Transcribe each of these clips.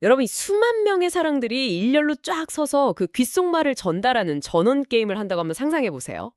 여러분, 이 수만 명의 사람들이 일렬로 쫙 서서 그 귓속말을 전달하는 전원 게임을 한다고 한번 상상해 보세요.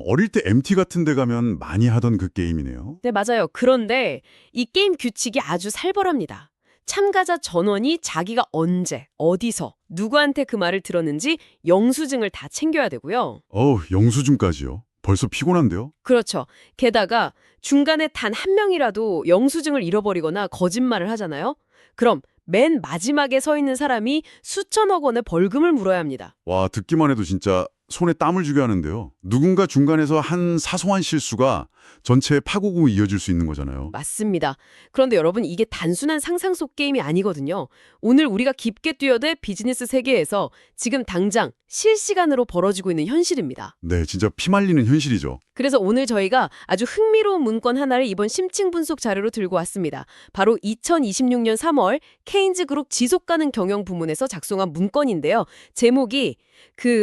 어릴 때 MT 같은 데 가면 많이 하던 그 게임이네요. 네, 맞아요. 그런데 이 게임 규칙이 아주 살벌합니다. 참가자 전원이 자기가 언제, 어디서, 누구한테 그 말을 들었는지 영수증을 다 챙겨야 되고요. 영수증까지요? 벌써 피곤한데요? 그렇죠. 게다가 중간에 단 한 명이라도 영수증을 잃어버리거나 거짓말을 하잖아요. 그럼 맨 마지막에 서 있는 사람이 수천억 원의 벌금을 물어야 합니다. 와, 듣기만 해도 진짜 손에 땀을 쥐게 하는데요. 누군가 중간에서 한 사소한 실수가 전체의 파국으로 이어질 수 있는 거잖아요. 맞습니다. 그런데 여러분, 이게 단순한 상상 속 게임이 아니거든요. 오늘 우리가 깊게 뛰어들 비즈니스 세계에서 지금 당장 실시간으로 벌어지고 있는 현실입니다. 네, 진짜 피말리는 현실이죠. 그래서 오늘 저희가 아주 흥미로운 문건 하나를 이번 심층 분석 자료로 들고 왔습니다. 바로 2026년 3월 케인즈 그룹 지속가능 경영 부문에서 작성한 문건인데요. 제목이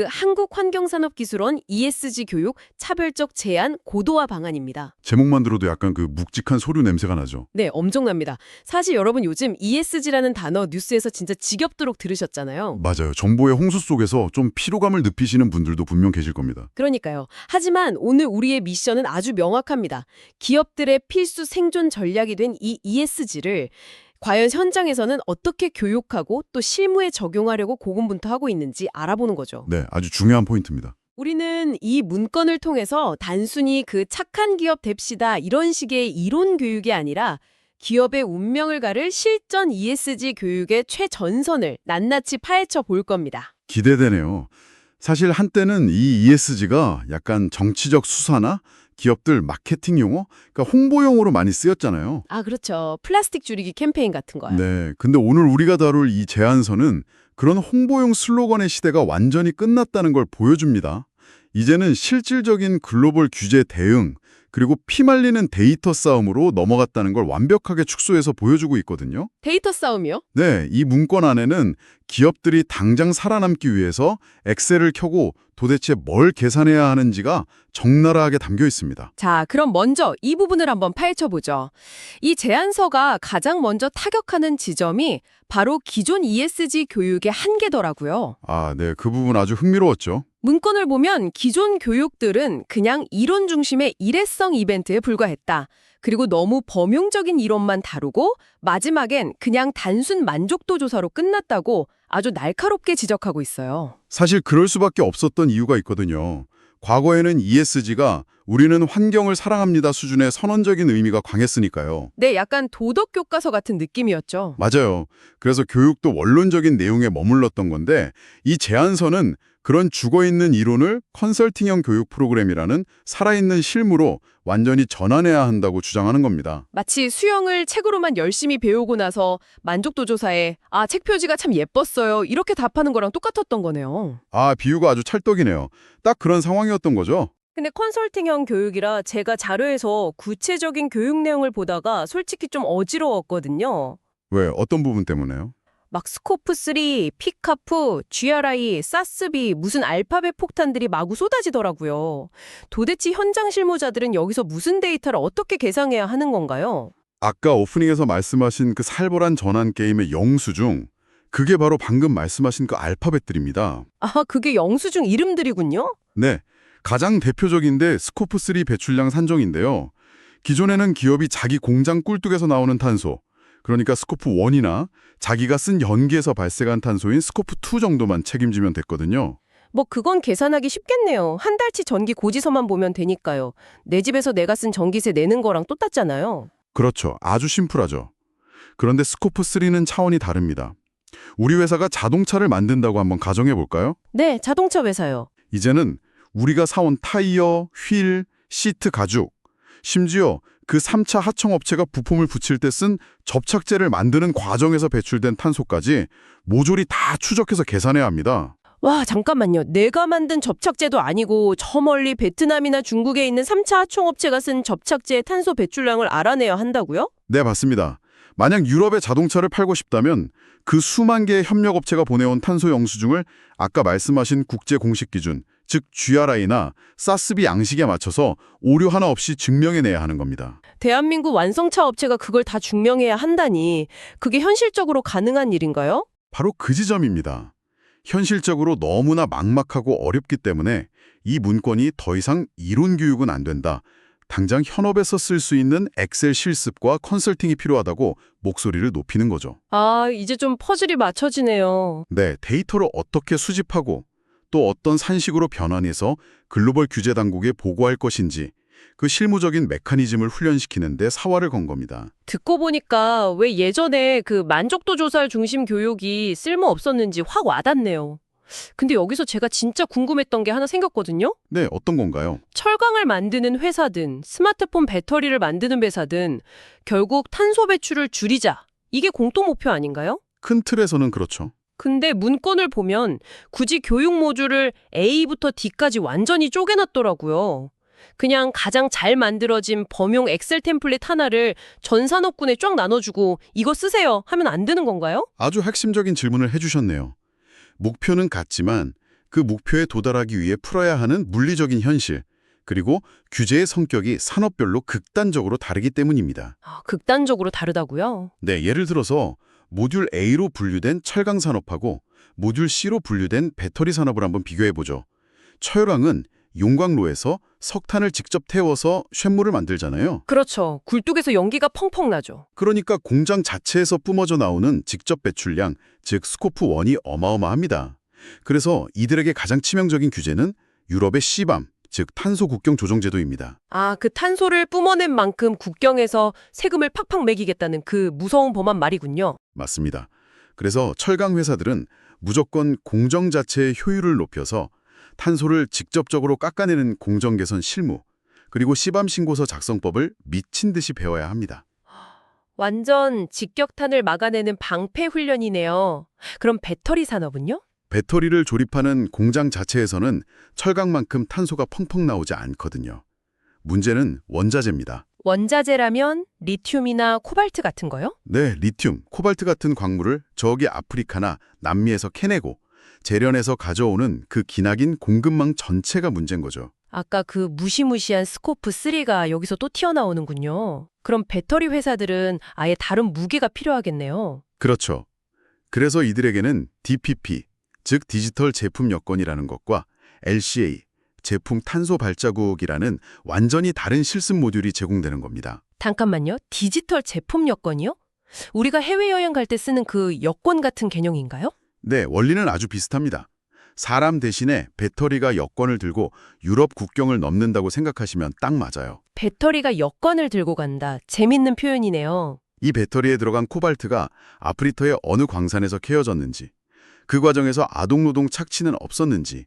한국환경산업기술원 ESG 교육 차별적 제한 고도화 방안입니다. 제목만 들어도 약간 그 묵직한 소류 냄새가 나죠. 네, 엄청납니다. 사실 여러분, 요즘 ESG라는 단어 뉴스에서 진짜 지겹도록 들으셨잖아요. 맞아요. 정보의 홍수 속에서 좀 피로감을 느끼시는 분들도 분명 계실 겁니다. 그러니까요. 하지만 오늘 우리의 미션은 아주 명확합니다. 기업들의 필수 생존 전략이 된 이 ESG를 과연 현장에서는 어떻게 교육하고 또 실무에 적용하려고 고군분투하고 있는지 알아보는 거죠. 네, 아주 중요한 포인트입니다. 우리는 이 문건을 통해서 단순히 착한 기업 됩시다 이런 식의 이론 교육이 아니라 기업의 운명을 가를 실전 ESG 교육의 최전선을 낱낱이 파헤쳐 볼 겁니다. 기대되네요. 사실 한때는 이 ESG가 약간 정치적 수사나 기업들 마케팅 용어, 그러니까 홍보용어로 많이 쓰였잖아요. 아, 그렇죠. 플라스틱 줄이기 캠페인 같은 거요. 네, 근데 오늘 우리가 다룰 이 제안서는 그런 홍보용 슬로건의 시대가 완전히 끝났다는 걸 보여줍니다. 이제는 실질적인 글로벌 규제 대응, 그리고 피말리는 데이터 싸움으로 넘어갔다는 걸 완벽하게 축소해서 보여주고 있거든요. 데이터 싸움이요? 네, 이 문건 안에는 기업들이 당장 살아남기 위해서 엑셀을 켜고 도대체 뭘 계산해야 하는지가 적나라하게 담겨 있습니다. 자, 그럼 먼저 이 부분을 한번 파헤쳐 보죠. 이 제안서가 가장 먼저 타격하는 지점이 바로 기존 ESG 교육의 한계더라고요. 아, 네, 그 부분 아주 흥미로웠죠. 문건을 보면 기존 교육들은 그냥 이론 중심의 일회성 이벤트에 불과했다. 그리고 너무 범용적인 이론만 다루고 마지막엔 그냥 단순 만족도 조사로 끝났다고 아주 날카롭게 지적하고 있어요. 사실 그럴 수밖에 없었던 이유가 있거든요. 과거에는 ESG가 우리는 환경을 사랑합니다 수준의 선언적인 의미가 강했으니까요. 네, 약간 도덕 교과서 같은 느낌이었죠. 맞아요. 그래서 교육도 원론적인 내용에 머물렀던 건데 이 제안서는 그런 죽어있는 이론을 컨설팅형 교육 프로그램이라는 살아있는 실무로 완전히 전환해야 한다고 주장하는 겁니다. 마치 수영을 책으로만 열심히 배우고 나서 만족도 조사에 책 표지가 참 예뻤어요. 이렇게 답하는 거랑 똑같았던 거네요. 아, 비유가 아주 찰떡이네요. 딱 그런 상황이었던 거죠. 근데 컨설팅형 교육이라 제가 자료에서 구체적인 교육 내용을 보다가 솔직히 좀 어지러웠거든요. 왜? 어떤 부분 때문에요? 막 스코프3, 피카프, GRI, 사스비, 무슨 알파벳 폭탄들이 마구 쏟아지더라고요. 도대체 현장 실무자들은 여기서 무슨 데이터를 어떻게 계상해야 하는 건가요? 아까 오프닝에서 말씀하신 그 살벌한 전환 게임의 영수증, 그게 바로 방금 말씀하신 그 알파벳들입니다. 아, 그게 영수증 이름들이군요? 네, 가장 대표적인데 스코프3 배출량 산정인데요. 기존에는 기업이 자기 공장 꿀뚝에서 나오는 탄소, 그러니까 스코프1이나 자기가 쓴 연기에서 발생한 탄소인 스코프2 정도만 책임지면 됐거든요. 뭐 그건 계산하기 쉽겠네요. 한 달치 전기 고지서만 보면 되니까요. 내 집에서 내가 쓴 전기세 내는 거랑 똑같잖아요. 그렇죠. 아주 심플하죠. 그런데 스코프3는 차원이 다릅니다. 우리 회사가 자동차를 만든다고 한번 가정해 볼까요? 네, 자동차 회사요. 이제는 우리가 사온 타이어, 휠, 시트 가죽, 심지어 그 3차 하청업체가 부품을 붙일 때 쓴 접착제를 만드는 과정에서 배출된 탄소까지 모조리 다 추적해서 계산해야 합니다. 와, 잠깐만요. 내가 만든 접착제도 아니고 저 멀리 베트남이나 중국에 있는 3차 하청업체가 쓴 접착제의 탄소 배출량을 알아내야 한다고요? 네, 맞습니다. 만약 유럽의 자동차를 팔고 싶다면 그 수만 개의 협력업체가 보내온 탄소 영수증을 아까 말씀하신 국제 공식 기준 즉 GRI나 사스비 양식에 맞춰서 오류 하나 없이 증명해내야 하는 겁니다. 대한민국 완성차 업체가 그걸 다 증명해야 한다니 그게 현실적으로 가능한 일인가요? 바로 그 지점입니다. 현실적으로 너무나 막막하고 어렵기 때문에 이 문건이 더 이상 이론 교육은 안 된다. 당장 현업에서 쓸 수 있는 엑셀 실습과 컨설팅이 필요하다고 목소리를 높이는 거죠. 아, 이제 좀 퍼즐이 맞춰지네요. 네, 데이터를 어떻게 수집하고 또 어떤 산식으로 변환해서 글로벌 규제 당국에 보고할 것인지 그 실무적인 메커니즘을 훈련시키는 데 사활을 건 겁니다. 듣고 보니까 왜 예전에 그 만족도 조달 중심 교육이 쓸모 없었는지 확 와닿네요. 근데 여기서 제가 진짜 궁금했던 게 하나 생겼거든요. 네, 어떤 건가요? 철강을 만드는 회사든 스마트폰 배터리를 만드는 회사든 결국 탄소 배출을 줄이자. 이게 공통 목표 아닌가요? 큰 틀에서는 그렇죠. 근데 문건을 보면 굳이 교육 모듈을 A부터 D까지 완전히 쪼개놨더라고요. 그냥 가장 잘 만들어진 범용 엑셀 템플릿 하나를 전 산업군에 쫙 나눠주고 이거 쓰세요 하면 안 되는 건가요? 아주 핵심적인 질문을 해주셨네요. 목표는 같지만 그 목표에 도달하기 위해 풀어야 하는 물리적인 현실, 그리고 규제의 성격이 산업별로 극단적으로 다르기 때문입니다. 아, 극단적으로 다르다고요? 네, 예를 들어서 모듈 A로 분류된 철강 산업하고 모듈 C로 분류된 배터리 산업을 한번 비교해보죠. 철강은 용광로에서 석탄을 직접 태워서 쇳물을 만들잖아요. 그렇죠. 굴뚝에서 연기가 펑펑 나죠. 그러니까 공장 자체에서 뿜어져 나오는 직접 배출량, 즉 스코프 1이 어마어마합니다. 그래서 이들에게 가장 치명적인 규제는 유럽의 CBAM, 즉 탄소 국경 조정 제도입니다. 아, 그 탄소를 뿜어낸 만큼 국경에서 세금을 팍팍 매기겠다는 그 무서운 법안 말이군요. 맞습니다. 그래서 철강 회사들은 무조건 공정 자체의 효율을 높여서 탄소를 직접적으로 깎아내는 공정 개선 실무, 그리고 시밤 신고서 작성법을 미친 듯이 배워야 합니다. 완전 직격탄을 막아내는 방패 훈련이네요. 그럼 배터리 산업은요? 배터리를 조립하는 공장 자체에서는 철강만큼 탄소가 펑펑 나오지 않거든요. 문제는 원자재입니다. 원자재라면 리튬이나 코발트 같은 거요? 네, 리튬, 코발트 같은 광물을 저기 아프리카나 남미에서 캐내고 재련해서 가져오는 그 기나긴 공급망 전체가 문제인 거죠. 아까 그 무시무시한 스코프 3가 여기서 또 튀어나오는군요. 그럼 배터리 회사들은 아예 다른 무게가 필요하겠네요. 그렇죠. 그래서 이들에게는 DPP, 즉 디지털 제품 여건이라는 것과 LCA, 제품 탄소 발자국이라는 완전히 다른 실습 모듈이 제공되는 겁니다. 잠깐만요. 디지털 제품 여건이요? 우리가 해외여행 갈 때 쓰는 그 여권 같은 개념인가요? 네, 원리는 아주 비슷합니다. 사람 대신에 배터리가 여권을 들고 유럽 국경을 넘는다고 생각하시면 딱 맞아요. 배터리가 여권을 들고 간다. 재밌는 표현이네요. 이 배터리에 들어간 코발트가 아프리카의 어느 광산에서 캐어졌는지, 그 과정에서 아동노동 착취는 없었는지,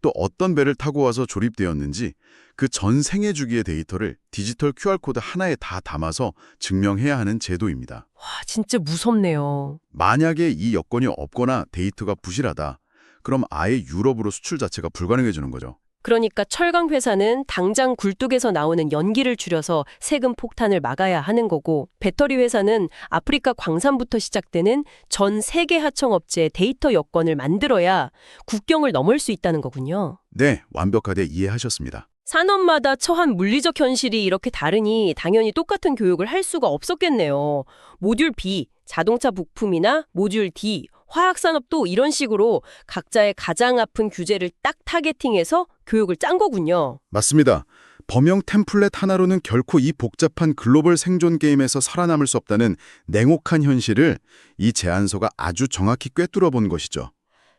또 어떤 배를 타고 와서 조립되었는지 그 전 생애 주기의 데이터를 디지털 QR코드 하나에 다 담아서 증명해야 하는 제도입니다. 와, 진짜 무섭네요. 만약에 이 여건이 없거나 데이터가 부실하다, 그럼 아예 유럽으로 수출 자체가 불가능해지는 거죠. 그러니까 철강 회사는 당장 굴뚝에서 나오는 연기를 줄여서 세금 폭탄을 막아야 하는 거고, 배터리 회사는 아프리카 광산부터 시작되는 전 세계 하청업체의 데이터 여건을 만들어야 국경을 넘을 수 있다는 거군요. 네, 완벽하게 이해하셨습니다. 산업마다 처한 물리적 현실이 이렇게 다르니 당연히 똑같은 교육을 할 수가 없었겠네요. 모듈 B, 자동차 부품이나 모듈 D, 화학산업도 이런 식으로 각자의 가장 아픈 규제를 딱 타겟팅해서 교육을 짠 거군요. 맞습니다. 범용 템플릿 하나로는 결코 이 복잡한 글로벌 생존 게임에서 살아남을 수 없다는 냉혹한 현실을 이 제안서가 아주 정확히 꿰뚫어 본 것이죠.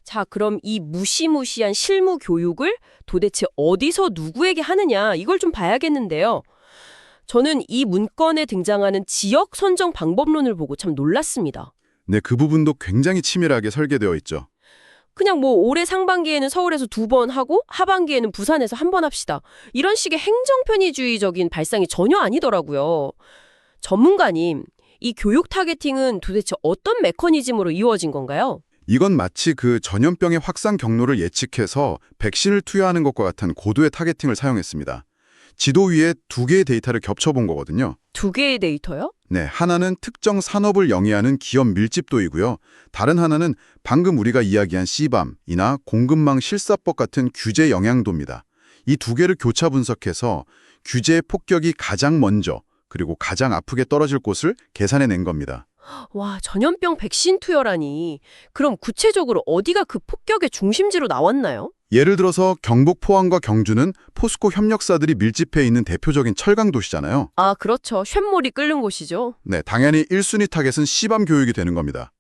자, 그럼 이 무시무시한 실무 교육을 도대체 어디서 누구에게 하느냐, 이걸 좀 봐야겠는데요. 저는 이 문건에 등장하는 지역 선정 방법론을 보고 참 놀랐습니다. 네, 그 부분도 굉장히 치밀하게 설계되어 있죠. 그냥 뭐 올해 상반기에는 서울에서 2번 하고 하반기에는 부산에서 1번 합시다. 이런 식의 행정편의주의적인 발상이 전혀 아니더라고요. 전문가님, 이 교육 타겟팅은 도대체 어떤 메커니즘으로 이루어진 건가요? 이건 마치 그 전염병의 확산 경로를 예측해서 백신을 투여하는 것과 같은 고도의 타겟팅을 사용했습니다. 지도 위에 2개의 데이터를 겹쳐본 거거든요. 2개의 데이터요? 네, 하나는 특정 산업을 영위하는 기업 밀집도이고요. 다른 하나는 방금 우리가 이야기한 CBAM이나 공급망 실사법 같은 규제 영향도입니다. 이 두 개를 교차 분석해서 규제의 폭격이 가장 먼저 그리고 가장 아프게 떨어질 곳을 계산해낸 겁니다. 와, 전염병 백신 투여라니. 그럼 구체적으로 어디가 그 폭격의 중심지로 나왔나요? 예를 들어서 경북 포항과 경주는 포스코 협력사들이 밀집해 있는 대표적인 철강 도시잖아요. 아, 그렇죠. 쇳몰이 끓는 곳이죠. 네, 당연히 1순위 타겟은 시밤 교육이 되는 겁니다.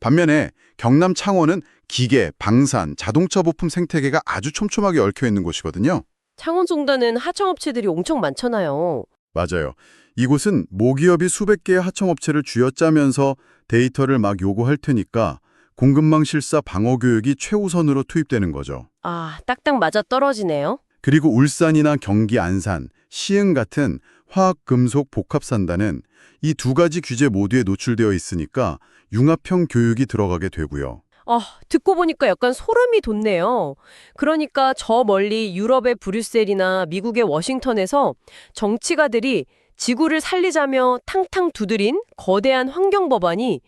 반면에 경남 창원은 기계, 방산, 자동차 부품 생태계가 아주 촘촘하게 얽혀 있는 곳이거든요. 창원송단은 하청업체들이 엄청 많잖아요. 맞아요. 이곳은 모기업이 수백 개의 하청업체를 쥐어짜면서 데이터를 막 요구할 테니까 공급망 실사 방어 교육이 최우선으로 투입되는 거죠. 아, 딱딱 맞아 떨어지네요. 그리고 울산이나 경기 안산, 시흥 같은 화학, 금속, 복합산단은 이 두 가지 규제 모두에 노출되어 있으니까 융합형 교육이 들어가게 되고요. 아, 듣고 보니까 약간 소름이 돋네요. 그러니까 저 멀리 유럽의 브뤼셀이나 미국의 워싱턴에서 정치가들이 지구를 살리자며 탕탕 두드린 거대한 환경법안이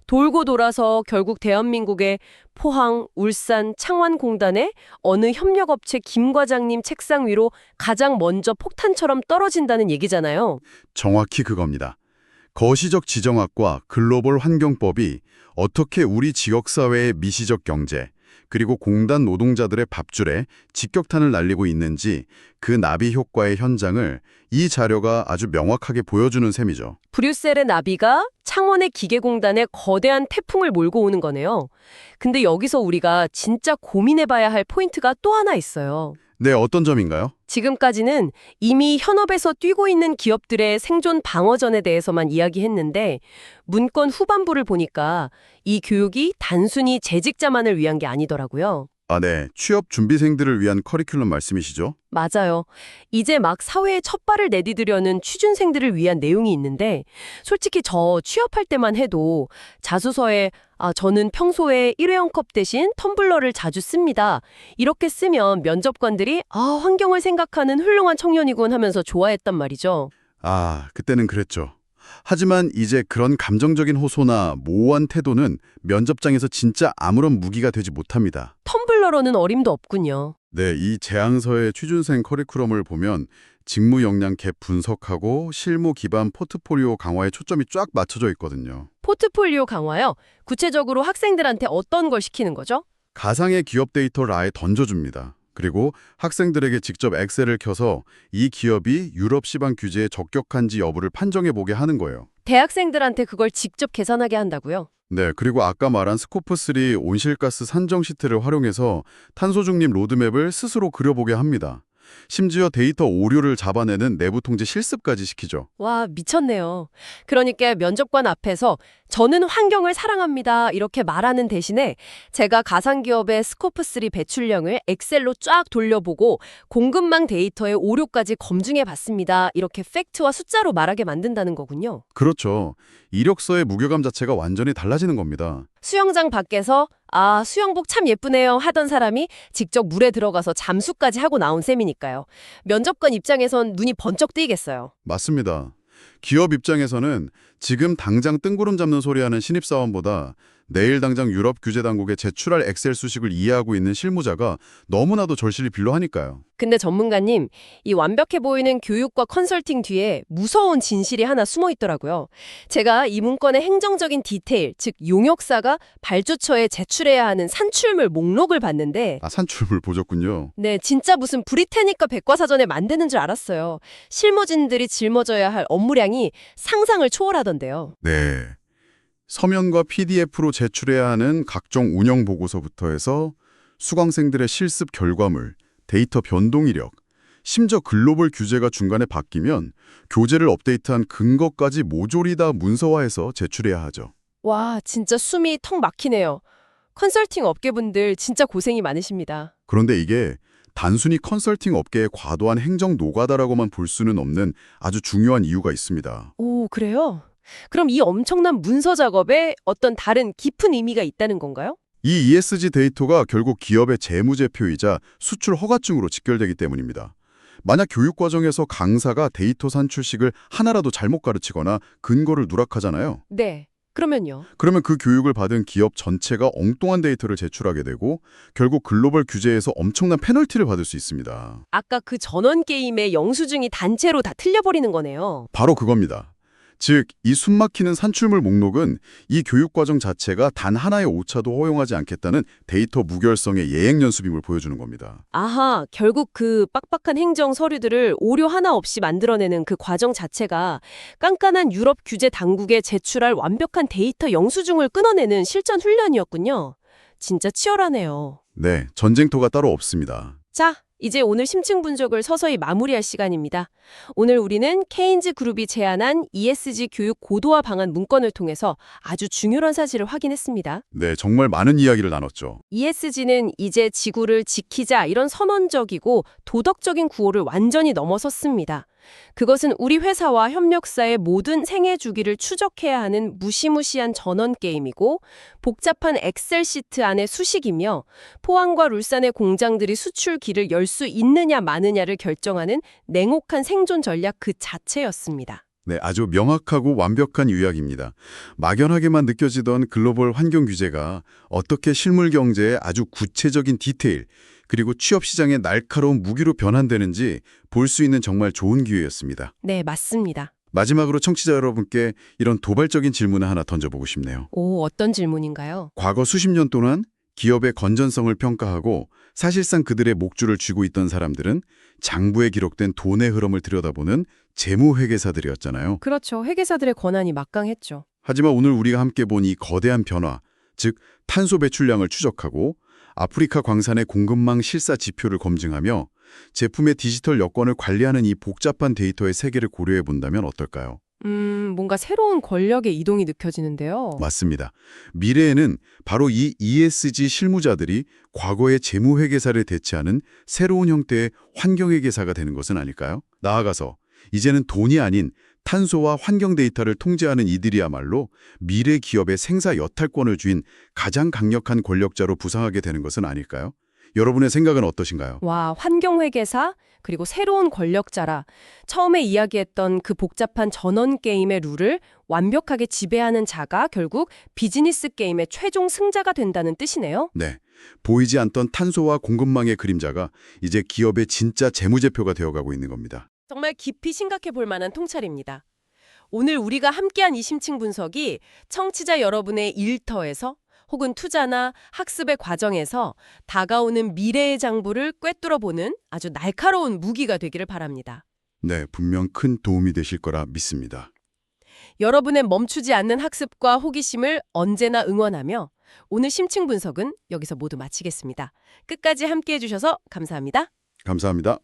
돌고 돌아서 결국 대한민국의 포항, 울산, 창원공단의 어느 협력업체 김 과장님 책상 위로 가장 먼저 폭탄처럼 떨어진다는 얘기잖아요. 정확히 그겁니다. 거시적 지정학과 글로벌 환경법이 어떻게 우리 지역사회의 미시적 경제, 그리고 공단 노동자들의 밥줄에 직격탄을 날리고 있는지 그 나비 효과의 현장을 이 자료가 아주 명확하게 보여주는 셈이죠. 브뤼셀의 나비가 창원의 기계공단에 거대한 태풍을 몰고 오는 거네요. 근데 여기서 우리가 진짜 고민해봐야 할 포인트가 또 하나 있어요. 네, 어떤 점인가요? 지금까지는 이미 현업에서 뛰고 있는 기업들의 생존 방어전에 대해서만 이야기했는데 문건 후반부를 보니까 이 교육이 단순히 재직자만을 위한 게 아니더라고요. 아, 네. 취업 준비생들을 위한 커리큘럼 말씀이시죠? 맞아요. 이제 막 사회에 첫 발을 내디디려는 취준생들을 위한 내용이 있는데 솔직히 저 취업할 때만 해도 자소서에 저는 평소에 일회용 컵 대신 텀블러를 자주 씁니다. 이렇게 쓰면 면접관들이 환경을 생각하는 훌륭한 청년이군 하면서 좋아했단 말이죠. 아, 그때는 그랬죠. 하지만 이제 그런 감정적인 호소나 모호한 태도는 면접장에서 진짜 아무런 무기가 되지 못합니다. 텀블러로는 어림도 없군요. 네, 이 제안서의 취준생 커리큘럼을 보면 직무 역량 갭 분석하고 실무 기반 포트폴리오 강화에 초점이 쫙 맞춰져 있거든요. 포트폴리오 강화요? 구체적으로 학생들한테 어떤 걸 시키는 거죠? 가상의 기업 데이터를 아예 던져줍니다. 그리고 학생들에게 직접 엑셀을 켜서 이 기업이 유럽 시방 규제에 적격한지 여부를 판정해보게 하는 거예요. 대학생들한테 그걸 직접 계산하게 한다고요? 네, 그리고 아까 말한 스코프3 온실가스 산정 시트를 활용해서 탄소 중립 로드맵을 스스로 그려보게 합니다. 심지어 데이터 오류를 잡아내는 내부 통제 실습까지 시키죠. 와, 미쳤네요. 그러니까 면접관 앞에서 저는 환경을 사랑합니다 이렇게 말하는 대신에 제가 가상기업의 스코프3 배출량을 엑셀로 쫙 돌려보고 공급망 데이터의 오류까지 검증해 봤습니다. 이렇게 팩트와 숫자로 말하게 만든다는 거군요. 그렇죠. 이력서의 무게감 자체가 완전히 달라지는 겁니다. 수영장 밖에서 수영복 참 예쁘네요 하던 사람이 직접 물에 들어가서 잠수까지 하고 나온 셈이니까요. 면접관 입장에선 눈이 번쩍 뜨이겠어요. 맞습니다. 기업 입장에서는 지금 당장 뜬구름 잡는 소리하는 신입사원보다 내일 당장 유럽 규제 당국에 제출할 엑셀 수식을 이해하고 있는 실무자가 너무나도 절실히 필요하니까요. 근데 전문가님, 이 완벽해 보이는 교육과 컨설팅 뒤에 무서운 진실이 하나 숨어 있더라고요. 제가 이 문건의 행정적인 디테일, 즉 용역사가 발주처에 제출해야 하는 산출물 목록을 봤는데 산출물 보셨군요. 네, 진짜 무슨 브리테니카 백과사전에 만드는 줄 알았어요. 실무진들이 짊어져야 할 업무량이 상상을 초월하던데요. 네. 서면과 PDF로 제출해야 하는 각종 운영 보고서부터 해서 수강생들의 실습 결과물, 데이터 변동 이력, 심지어 글로벌 규제가 중간에 바뀌면 교재를 업데이트한 근거까지 모조리 다 문서화해서 제출해야 하죠. 와, 진짜 숨이 턱 막히네요. 컨설팅 업계분들 진짜 고생이 많으십니다. 그런데 이게 단순히 컨설팅 업계의 과도한 행정 노가다라고만 볼 수는 없는 아주 중요한 이유가 있습니다. 오, 그래요? 그럼 이 엄청난 문서 작업에 어떤 다른 깊은 의미가 있다는 건가요? 이 ESG 데이터가 결국 기업의 재무제표이자 수출 허가증으로 직결되기 때문입니다. 만약 교육 과정에서 강사가 데이터 산출식을 하나라도 잘못 가르치거나 근거를 누락하잖아요. 네. 그러면요. 그러면 그 교육을 받은 기업 전체가 엉뚱한 데이터를 제출하게 되고 결국 글로벌 규제에서 엄청난 페널티를 받을 수 있습니다. 아까 그 전원 게임의 영수증이 단체로 다 틀려버리는 거네요. 바로 그겁니다. 즉, 이 숨막히는 산출물 목록은 이 교육과정 자체가 단 하나의 오차도 허용하지 않겠다는 데이터 무결성의 예행연습임을 보여주는 겁니다. 아하, 결국 그 빡빡한 행정 서류들을 오류 하나 없이 만들어내는 그 과정 자체가 깐깐한 유럽 규제 당국에 제출할 완벽한 데이터 영수증을 끊어내는 실전 훈련이었군요. 진짜 치열하네요. 네, 전쟁터가 따로 없습니다. 자, 이제 오늘 심층 분석을 서서히 마무리할 시간입니다. 오늘 우리는 케인즈 그룹이 제안한 ESG 교육 고도화 방안 문건을 통해서 아주 중요한 사실을 확인했습니다. 네, 정말 많은 이야기를 나눴죠. ESG는 이제 지구를 지키자 이런 선언적이고 도덕적인 구호를 완전히 넘어섰습니다. 그것은 우리 회사와 협력사의 모든 생애 주기를 추적해야 하는 무시무시한 전원 게임이고 복잡한 엑셀 시트 안의 수식이며 포항과 룰산의 공장들이 수출기를 열 수 있느냐 마느냐를 결정하는 냉혹한 생존 전략 그 자체였습니다. 네, 아주 명확하고 완벽한 요약입니다. 막연하게만 느껴지던 글로벌 환경 규제가 어떻게 실물 경제의 아주 구체적인 디테일, 그리고 취업 시장의 날카로운 무기로 변환되는지 볼 수 있는 정말 좋은 기회였습니다. 네, 맞습니다. 마지막으로 청취자 여러분께 이런 도발적인 질문을 하나 던져보고 싶네요. 오, 어떤 질문인가요? 과거 수십 년 동안 기업의 건전성을 평가하고 사실상 그들의 목줄을 쥐고 있던 사람들은 장부에 기록된 돈의 흐름을 들여다보는 재무회계사들이었잖아요. 그렇죠. 회계사들의 권한이 막강했죠. 하지만 오늘 우리가 함께 본 이 거대한 변화, 즉 탄소 배출량을 추적하고 아프리카 광산의 공급망 실사 지표를 검증하며 제품의 디지털 여건을 관리하는 이 복잡한 데이터의 세계를 고려해 본다면 어떨까요? 뭔가 새로운 권력의 이동이 느껴지는데요. 맞습니다. 미래에는 바로 이 ESG 실무자들이 과거의 재무회계사를 대체하는 새로운 형태의 환경회계사가 되는 것은 아닐까요? 나아가서 이제는 돈이 아닌 탄소와 환경 데이터를 통제하는 이들이야말로 미래 기업의 생사 여탈권을 쥔 가장 강력한 권력자로 부상하게 되는 것은 아닐까요? 여러분의 생각은 어떠신가요? 와, 환경회계사 그리고 새로운 권력자라 처음에 이야기했던 그 복잡한 전원 게임의 룰을 완벽하게 지배하는 자가 결국 비즈니스 게임의 최종 승자가 된다는 뜻이네요. 네, 보이지 않던 탄소와 공급망의 그림자가 이제 기업의 진짜 재무제표가 되어가고 있는 겁니다. 정말 깊이 생각해 볼 만한 통찰입니다. 오늘 우리가 함께한 이 심층 분석이 청취자 여러분의 일터에서 혹은 투자나 학습의 과정에서 다가오는 미래의 장부를 꿰뚫어보는 아주 날카로운 무기가 되기를 바랍니다. 네, 분명 큰 도움이 되실 거라 믿습니다. 여러분의 멈추지 않는 학습과 호기심을 언제나 응원하며 오늘 심층 분석은 여기서 모두 마치겠습니다. 끝까지 함께해 주셔서 감사합니다. 감사합니다.